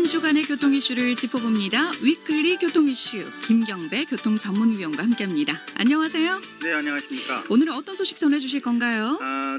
주간의 교통 이슈를 짚어봅니다. 위클리 교통 이슈 김경배 교통 전문위원과 함께합니다. 안녕하세요. 네, 안녕하십니까. 오늘은 어떤 소식 전해주실 건가요?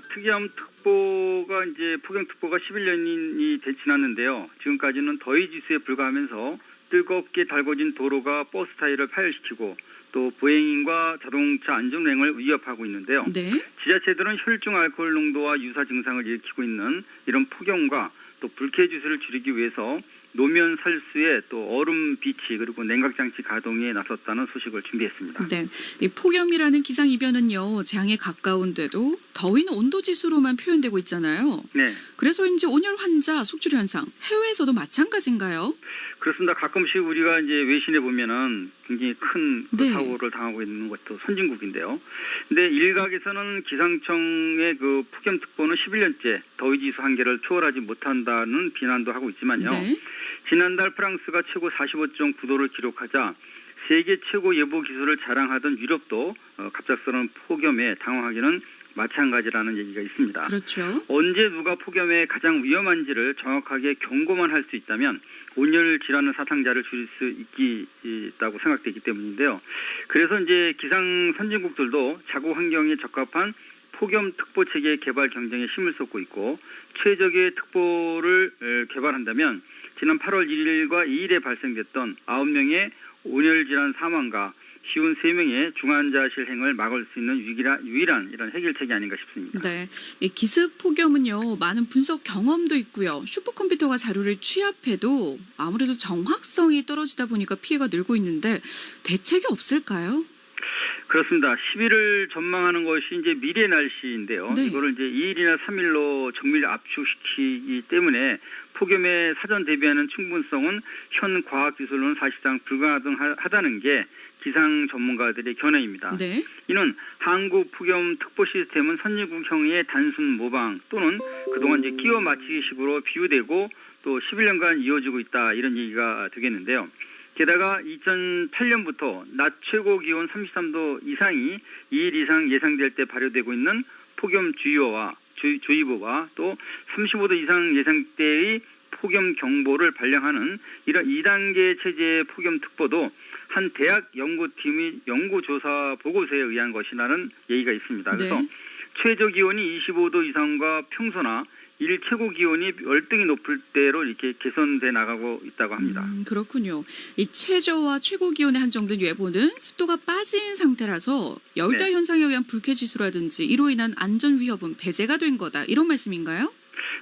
특이함특보가 이제 폭염특보가 11년이 지났는데요. 지금까지는 더위지수에 불과하면서 뜨겁게 달궈진 도로가 버스 타이어를 파열시키고 또 보행인과 자동차 안전운행을 위협하고 있는데요. 네. 지자체들은 혈중 알코올 농도와 유사 증상을 일으키고 있는 이런 폭염과 또 불쾌지수를 줄이기 위해서 노면 설수에 또 얼음 비치 그리고 냉각장치 가동에 나섰다는 소식을 준비했습니다. 네. 이 폭염이라는 기상 이변은요 재앙에 가까운데도 더위는 온도 지수로만 표현되고 있잖아요. 네. 그래서인지 온열 환자 속출 현상 해외에서도 마찬가지인가요? 그렇습니다. 가끔씩 우리가 이제 외신에 보면은 굉장히 큰 네. 사고를 당하고 있는 것도 선진국인데요. 근데 일각에서는 기상청의 그 폭염특보는 11년째 더위지수 한계를 초월하지 못한다는 비난도 하고 있지만요. 네. 지난달 프랑스가 최고 45.9도를 기록하자 세계 최고 예보 기술을 자랑하던 유럽도 갑작스러운 폭염에 당황하기는 마찬가지라는 얘기가 있습니다. 그렇죠. 언제 누가 폭염에 가장 위험한지를 정확하게 경고만 할 수 있다면 온열 질환의 사상자를 줄일 수 있다고 생각되기 때문인데요. 그래서 이제 기상 선진국들도 자국 환경에 적합한 폭염 특보 체계 개발 경쟁에 힘을 쏟고 있고 최적의 특보를 개발한다면 지난 8월 1일과 2일에 발생됐던 9명의 온열 질환 사망과 쉬운 3명의 중환자실 행을 막을 수 있는 유일한 이런 해결책이 아닌가 싶습니다. 네, 이 기습 폭염은요 많은 분석 경험도 있고요. 슈퍼컴퓨터가 자료를 취합해도 아무래도 정확성이 떨어지다 보니까 피해가 늘고 있는데 대책이 없을까요? 그렇습니다. 10일을 전망하는 것이 이제 미래 날씨인데요. 네. 이거를 이제 2일이나 3일로 정밀 압축시키기 때문에 폭염에 사전 대비하는 충분성은 현 과학 기술로는 사실상 불가능하다는 게 기상 전문가들의 견해입니다. 네. 이는 한국 폭염 특보 시스템은 선진국형의 단순 모방 또는 그동안 이제 끼워 맞추기식으로 비유되고 또 11년간 이어지고 있다 이런 얘기가 되겠는데요. 게다가 2008년부터 낮 최고 기온 33도 이상이 2일 이상 예상될 때 발효되고 있는 폭염 주의보와 또 35도 이상 예상 때의 폭염 경보를 발령하는 이런 2단계 체제의 폭염 특보도 한 대학 연구팀의 연구조사 보고서에 의한 것이라는 얘기가 있습니다. 그래서 네. 최저 기온이 25도 이상과 평소나 일 최고 기온이 월등히 높을 때로 이렇게 개선돼 나가고 있다고 합니다. 그렇군요. 이 최저와 최고 기온에 한정된 예보는 습도가 빠진 상태라서 열대 네. 현상에 의한 불쾌지수라든지 이로 인한 안전 위협은 배제가 된 거다. 이런 말씀인가요?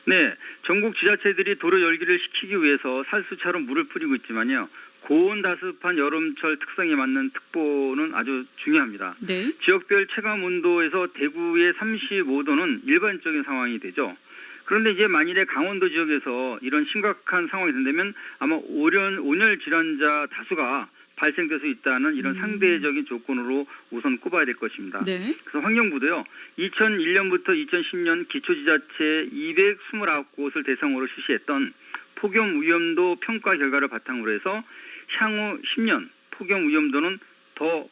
네, 전국 지자체들이 도로 열기를 식히기 위해서 살수차로 물을 뿌리고 있지만요. 고온 다습한 여름철 특성에 맞는 특보는 아주 중요합니다. 네. 지역별 체감 온도에서 대구의 35도는 일반적인 상황이 되죠. 그런데 이제 만일에 강원도 지역에서 이런 심각한 상황이 된다면 아마 온열 질환자 다수가 발생될 수 있다는 이런 상대적인 조건으로 우선 꼽아야 될 것입니다. 네. 그래서 환경부도요. 2001년부터 2010년 기초지자체 229곳을 대상으로 실시했던 폭염 위험도 평가 결과를 바탕으로 해서 향후 10년 폭염 위험도는 더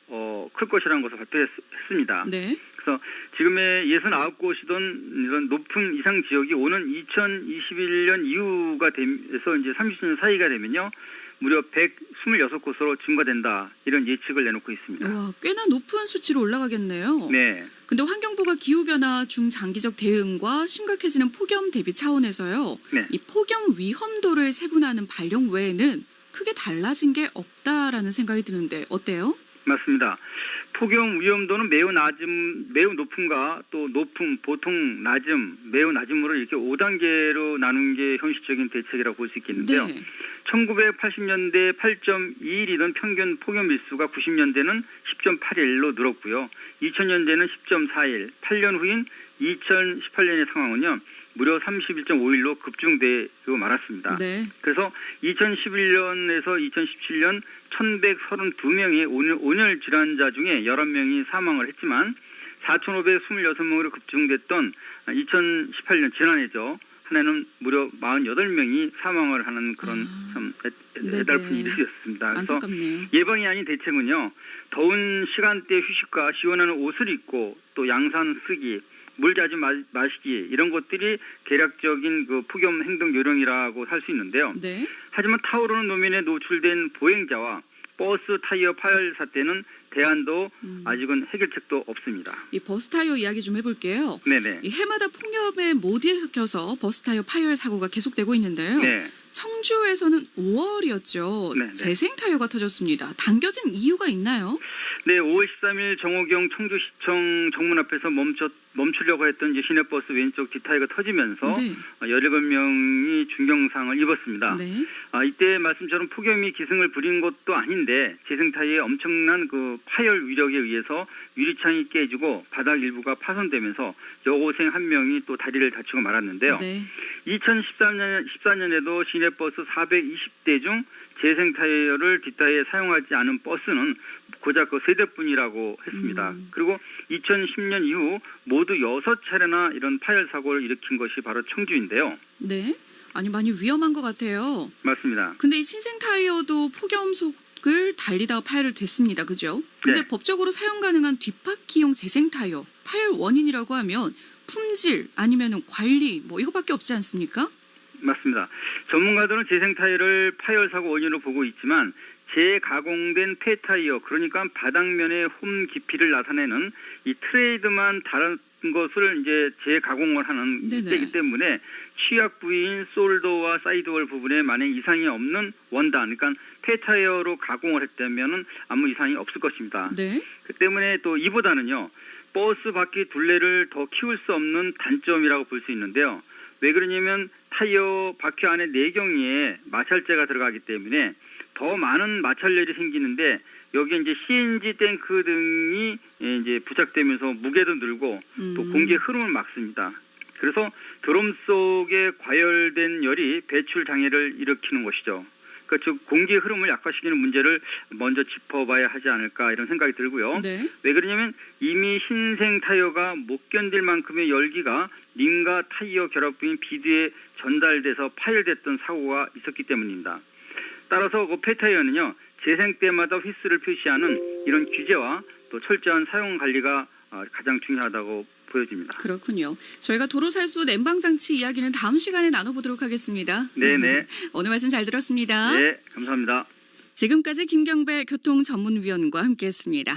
클 것이라는 것을 발표했습니다. 네. 그래서 지금의 69곳이던 이런 높은 이상 지역이 오는 2021년 이후가 돼서 이제 30년 사이가 되면요. 무려 126곳으로 증가된다. 이런 예측을 내놓고 있습니다. 와, 꽤나 높은 수치로 올라가겠네요. 네. 근데 환경부가 기후변화 중장기적 대응과 심각해지는 폭염 대비 차원에서요. 네. 이 폭염 위험도를 세분화하는 발령 외에는 크게 달라진 게 없다라는 생각이 드는데 어때요? 맞습니다. 폭염 위험도는 매우 높음과 또 높음, 보통, 낮음, 매우 낮음으로 이렇게 5단계로 나눈 게 현실적인 대책이라고 볼 수 있겠는데요. 네. 1980년대 8.21이던 평균 폭염 일수가 90년대는 10.81로 늘었고요. 2000년대는 10.41, 8년 후인 2018년의 상황은요. 무려 31.51로 급증되고 말았습니다. 네. 그래서 2011년에서 2017년 1,132명의 온열 질환자 중에 11명이 사망을 했지만 4,526명으로 급증됐던 2018년 지난해죠. 한 해는 무려 48명이 사망을 하는 그런 참 애달픈 일이었습니다. 그래서 안타깝네요. 예방이 아닌 대책은요. 더운 시간대 휴식과 시원한 옷을 입고 또 양산 쓰기 물 자주 마시기 이런 것들이 개략적인 그 폭염 행동 요령이라고 할 수 있는데요. 네. 하지만 타오르는 노면에 노출된 보행자와 버스 타이어 파열 사태는 대안도 아직은 해결책도 없습니다. 이 버스 타이어 이야기 좀 해볼게요. 네네. 이 해마다 폭염에 못 일으켜서 버스 타이어 파열 사고가 계속되고 있는데요. 네. 청주에서는 5월이었죠. 네, 네. 재생 타이어가 터졌습니다. 당겨진 이유가 있나요? 네, 5월 13일 정호경 청주시청 정문 앞에서 멈추려고 했던 이제 시내버스 왼쪽 뒷타이어가 터지면서 네. 17명이 중경상을 입었습니다. 네. 이때 말씀처럼 폭염이 기승을 부린 것도 아닌데 재생 타이어의 엄청난 그 파열 위력에 의해서 유리창이 깨지고 바닥 일부가 파손되면서 여고생 한 명이 또 다리를 다치고 말았는데요. 네. 2014년에도 시내버스 420대 중 재생 타이어를 뒷타이어에 사용하지 않은 버스는 고작 그 3대뿐이라고 했습니다. 그리고 2010년 이후 모두 6차례나 이런 파열 사고를 일으킨 것이 바로 청주인데요. 네. 아니 많이 위험한 것 같아요. 맞습니다. 근데 이 신생 타이어도 폭염 속을 달리다가 파열을 됐습니다. 그죠? 근데 네. 법적으로 사용 가능한 뒷바퀴용 재생 타이어 파열 원인이라고 하면 품질 아니면 관리 뭐 이거밖에 없지 않습니까? 맞습니다. 전문가들은 재생 타이어를 파열 사고 원인으로 보고 있지만 재가공된 폐타이어 그러니까 바닥면의 홈 깊이를 나타내는 이 트레이드만 다른 것을 이제 재가공을 하는 네네. 때이기 때문에 취약 부위인 솔더와 사이드월 부분에 만약 이상이 없는 원단 그러니까 폐타이어로 가공을 했다면은 아무 이상이 없을 것입니다. 네. 그 때문에 또 이보다는요 버스 바퀴 둘레를 더 키울 수 없는 단점이라고 볼 수 있는데요. 왜 그러냐면 타이어 바퀴 안에 내경위에 마찰재가 들어가기 때문에 더 많은 마찰열이 생기는데 여기에 이제 CNG 탱크 등이 이제 부착되면서 무게도 늘고 또 공기의 흐름을 막습니다. 그래서 드럼 속에 과열된 열이 배출 장애를 일으키는 것이죠. 그러니까 즉 공기의 흐름을 약화시키는 문제를 먼저 짚어봐야 하지 않을까 이런 생각이 들고요. 네. 왜 그러냐면 이미 신생 타이어가 못 견딜 만큼의 열기가 림과 타이어 결합 부인 비드에 전달돼서 파열됐던 사고가 있었기 때문입니다. 따라서 그 폐타이어는요 재생 때마다 휘스를 표시하는 이런 규제와 또 철저한 사용 관리가 가장 중요하다고 보여집니다. 그렇군요. 저희가 도로살수 냉방장치 이야기는 다음 시간에 나눠보도록 하겠습니다. 네네. 오늘 말씀 잘 들었습니다. 네, 감사합니다. 지금까지 김경배 교통전문위원과 함께했습니다.